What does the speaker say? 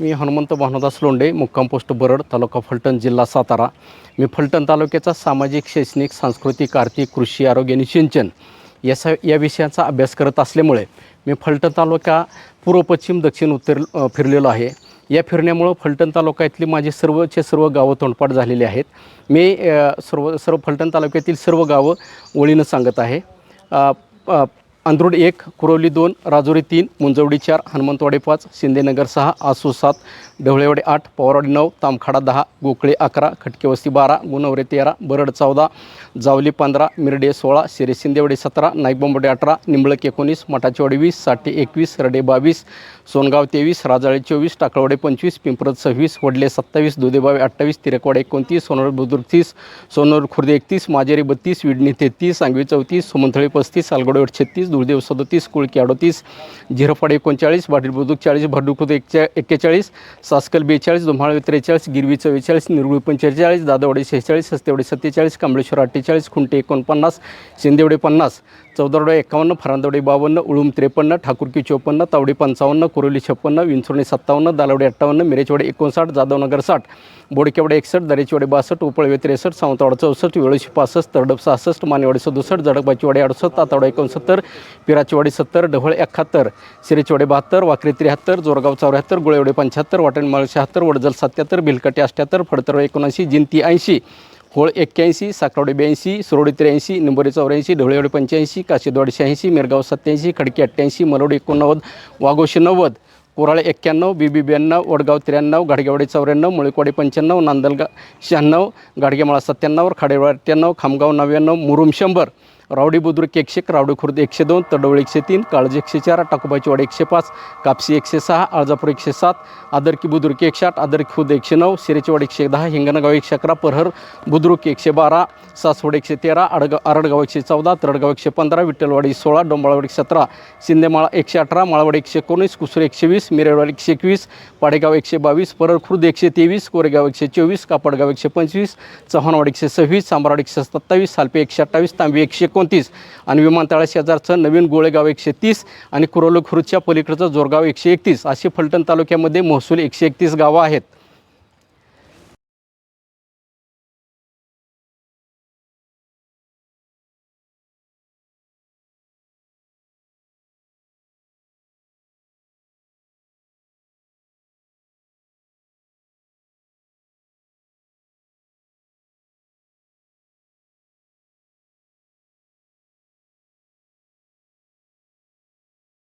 मी हनुमंत भानुदास लोंढे, मुक्काम पोस्ट बरड, तालुका फलटण, जिल्हा सातारा। मी फलटण तालुक्याचा सामाजिक, शैक्षणिक, सांस्कृतिक, आर्थिक, कृषी, आरोग्य आणि सिंचन या विषयांचा अभ्यास करत असल्यामुळे मी फलटण तालुका पूर्व, पश्चिम, दक्षिण, उत्तर फिरलेलो आहे। या फिरण्यामुळे फलटण तालुक्यातली माझी सर्व गावं तोंडपाठ झालेली आहेत। मी सर्व फलटण तालुक्यातील सर्व गावं ओळीनं सांगत आहे। अंधरुड 1, कुरवली 2, राजुरी 3, मुंजवडी 4, हनुमंतवाडी 5, शिंदेनगर 6, आसू 7, ढवळेवाडी 8, पवारवाडी 9, तामखाडा 10, गोकळे 11, खटकेवस्ती 12, गुणवरे 13, बरड 14, जावली 15, मिरडे 16, शिंदेवाडी 17, नाईकबंबोडे 18, निंबळक 19, मठाचीवाडी 20, साठे 21, रडे 22, सोनगाव 23, राजाळे 24, टाकळवाडी 25, पिंपरत 26, वडले 27, दुधेबावे 28, तिरकवाडे 29, सोनवड बुद्रुक 30, सोनवड खुर्द 31, माजेरी 32, विडणी 33, सांगवी 34, सुमंथळी 35, सालगोडेवाडी 36, दुळदेव 37, कुळकी 38, झिरपाड 39, बाटील बुद्रुक 40, भरडुखुर्द 41, सासकल 42, दोम्हाळवी 43, गिरवी 44, निरगुळी 45, दादावाडी 46, हस्तेवाडी 47, कांबळेश्वर 48, खुंटे 49, शिंदेवाडी 50, चौदावाडी 51, फरांदवाडी 52, उळूम 53, ठाकुरकी 54, तावडी 55, कुरोली 56, विंचुर्णी 57, दालावडी 58, मिरेचवाडी 59, जाधवनगर 60, बोडकेवाडी 61, दरेचवाडी 62, उपळवे 63, सावंतवाडा 64, वेळोशी 65, तरडप 66, मानेवाडी 67, जडकबाचीवाडी 68, तातावडा 69, पिराचीवाडी 70, ढवळ 71, शिरेचवाडी 72, वाकरी 73, जोरगाव 74, गुळेवाडी 75, वाटणमाळ 76, वडजल 77, भिलकटे 78, फडतर 79, जिंती 80, होळ 81, साखरवाडी 82, सुरोडी 83, निंबोरी 84, ढवळेवाडी 85, काशीदवाडी 86, मिरगाव 87, खडकी 88, मरोडी 89, वाघोशी 90, कोराळे 91, बीबी 92, वडगाव 93, गाडगेवाडी 94, मुळेकवाडी 95, नांदलगा 96, गाडगेमाळा 97, खाडेवाडी 98, खामगाव 99, मुरुम 100, रावडी बुद्रुक 101, रावडी खुर्द 102, तडवळ 103, काळजी 104, टाकोबाचीवाडी 105, कापसी 106, आळजापूर 107, आदरकी बुद्रुक 108, आदरकी खुर्द 109, शिरेचीवाडी 110, हिंगणगाव 111, परहर बुद्रुक 112, सासवड 113, आरडगाव 114, तरडगाव 115, विठ्ठलवाडी 16, डोंबाळवाडी 17, शिंदेमाळा 118, माळवाडी 119, कुसुर 120, मिरेवाडी 121, पाडेगाव 122, परहर खुर्द 123, कोरेगाव 124, कापडगाव 125, चव्हाणवाडी 126, सांबरवाडी 127, सालपे 128, तांबी 129 आणि विमानतळा शेजारचं नवीन गोळेगाव 130 आणि कुरोली खुर्दच्या पलीकडचं जोरगाव 131 अशी फलटण तालुक्यामध्ये महसूल 131 गावं आहेत।